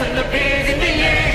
when the beer's in the air.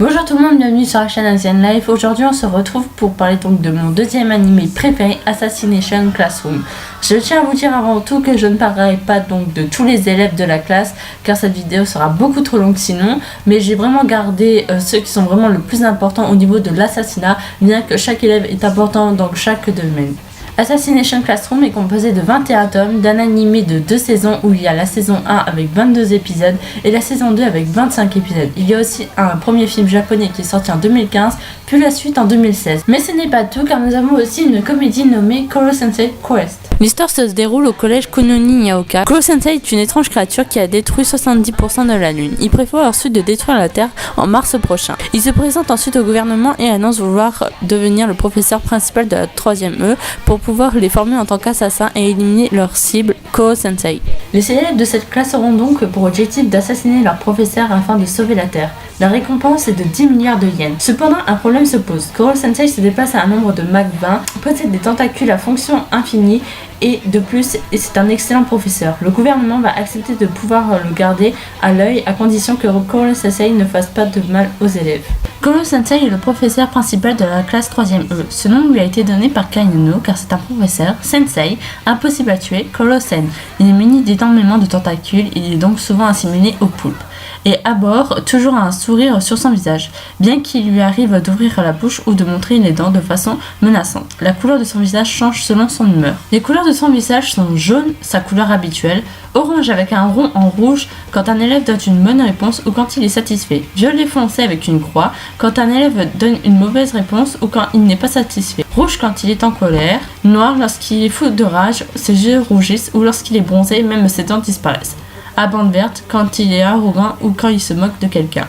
Bonjour tout le monde, bienvenue sur la chaîne Asian Life. Aujourd'hui on se retrouve pour parler donc de mon deuxième animé préféré, Assassination Classroom. Je tiens à vous dire avant tout que je ne parlerai pas donc de tous les élèves de la classe car cette vidéo sera beaucoup trop longue sinon, mais j'ai vraiment gardé ceux qui sont vraiment le plus importants au niveau de l'assassinat, bien que chaque élève est important dans chaque domaine. Assassination Classroom est composé de 21 tomes, d'un animé de 2 saisons où il y a la saison 1 avec 22 épisodes et la saison 2 avec 25 épisodes. Il y a aussi un premier film japonais qui est sorti en 2015, puis la suite en 2016. Mais ce n'est pas tout car nous avons aussi une comédie nommée Koro-sensei Quest. L'histoire se déroule au collège Kunoni Nyaoka. Koro-sensei est une étrange créature qui a détruit 70% de la Lune. Il prévoit ensuite de détruire la Terre en mars prochain. Il se présente ensuite au gouvernement et annonce vouloir devenir le professeur principal de la 3e E pour pouvoir les former en tant qu'assassins et éliminer leur cible, Koro-sensei. Les élèves de cette classe auront donc pour objectif d'assassiner leur professeur afin de sauver la Terre. La récompense est de 10 milliards de yens. Cependant, un problème se pose. Koro-sensei se déplace à un nombre de Mach 20, possède des tentacules à fonction infinie et de plus, c'est un excellent professeur. Le gouvernement va accepter de pouvoir le garder à l'œil à condition que Koro-sensei ne fasse pas de mal aux élèves. Koro-sensei est le professeur principal de la classe 3e E. Ce nom lui a été donné par Kayano car c'est un professeur, sensei, impossible à tuer, Koro-sen. Il est muni d'énormément de tentacules, il est donc souvent assimilé aux poulpes. Et à bord, toujours un sourire sur son visage, bien qu'il lui arrive d'ouvrir la bouche ou de montrer les dents de façon menaçante. La couleur de son visage change selon son humeur. Les couleurs de son visage sont jaune, sa couleur habituelle, orange avec un rond en rouge quand un élève donne une bonne réponse ou quand il est satisfait, violet foncé avec une croix quand un élève donne une mauvaise réponse ou quand il n'est pas satisfait, rouge quand il est en colère, noir lorsqu'il est fou de rage, ses yeux rougissent ou lorsqu'il est bronzé, même ses dents disparaissent. À bande verte quand il est arrogant ou quand il se moque de quelqu'un.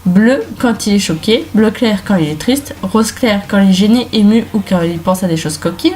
Bleu quand il est choqué, bleu clair quand il est triste, rose clair quand il est gêné, ému ou quand il pense à des choses coquines,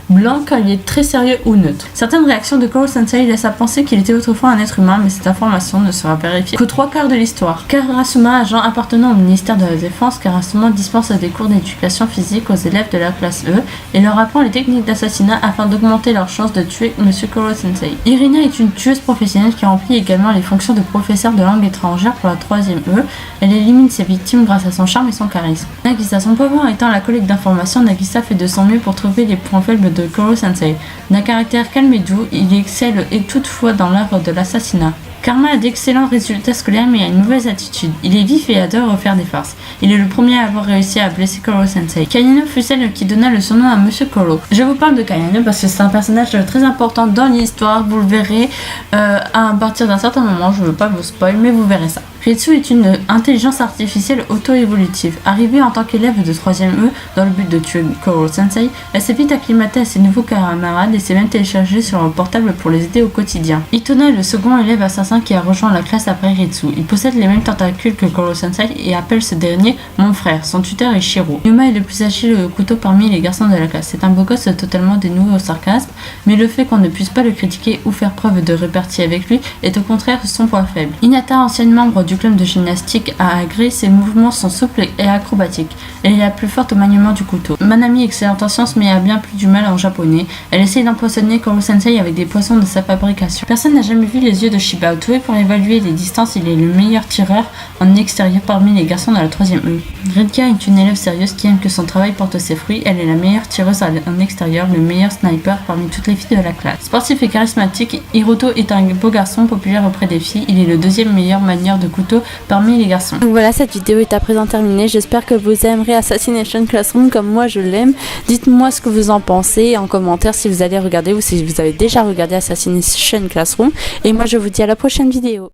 blanc quand il est très sérieux ou neutre. Certaines réactions de Koro-sensei laissent à penser qu'il était autrefois un être humain, mais cette information ne sera vérifiée qu'aux 3/4 de l'histoire. Karasuma, agent appartenant au ministère de la Défense, Karasuma dispense des cours d'éducation physique aux élèves de la classe E et leur apprend les techniques d'assassinat afin d'augmenter leurs chances de tuer Monsieur Koro-sensei. Irina est une tueuse professionnelle qui remplit également les fonctions de professeur de langue étrangère pour la 3e E. Elle élimine ses victimes grâce à son charme et son charisme. Nagisa, son pouvoir étant la collecte d'informations, Nagisa fait de son mieux pour trouver les points faibles de Koro-sensei. D'un caractère calme et doux, il excelle et toutefois dans l'art de l'assassinat. Karma a d'excellents résultats scolaires mais a une mauvaise attitude. Il est vif et adore refaire des farces. Il est le premier à avoir réussi à blesser Koro-sensei. Kayano fut celle qui donna le surnom à Monsieur Koro. Je vous parle de Kayano parce que c'est un personnage très important dans l'histoire, vous le verrez à partir d'un certain moment, je ne veux pas vous spoil mais vous verrez ça. Ritsu est une intelligence artificielle auto-évolutive. Arrivée en tant qu'élève de 3e E dans le but de tuer Koro-sensei, elle s'est vite acclimatée à ses nouveaux camarades et s'est même téléchargée sur un portable pour les aider au quotidien. Itona est le second élève assassin qui a rejoint la classe après Ritsu. Il possède les mêmes tentacules que Koro-sensei et appelle ce dernier mon frère. Son tuteur est Shiro. Yuma est le plus agile au couteau parmi les garçons de la classe. C'est un beau gosse totalement dénoué au sarcasme, mais le fait qu'on ne puisse pas le critiquer ou faire preuve de répartie avec lui est au contraire son point faible. Hinata, ancienne membre du club de gymnastique, a agréé, ses mouvements sont souples et acrobatiques. Elle est la plus forte au maniement du couteau. Manami, excellente en sciences mais a bien plus du mal en japonais. Elle essaye d'empoisonner Koro-sensei avec des poissons de sa fabrication. Personne n'a jamais vu les yeux de Shiba. Doué pour évaluer les distances, il est le meilleur tireur en extérieur parmi les garçons de la 3e E. Redka est une élève sérieuse qui aime que son travail porte ses fruits. Elle est la meilleure tireuse en extérieur, le meilleur sniper parmi toutes les filles de la classe. Sportif et charismatique, Hiroto est un beau garçon populaire auprès des filles. Il est le 2e meilleur manieur de couteau parmi les garçons. Donc voilà, cette vidéo est à présent terminée. J'espère que vous aimerez Assassination Classroom comme moi je l'aime. Dites-moi ce que vous en pensez en commentaire si vous allez regarder ou si vous avez déjà regardé Assassination Classroom. Et moi je vous dis à la prochaine vidéo.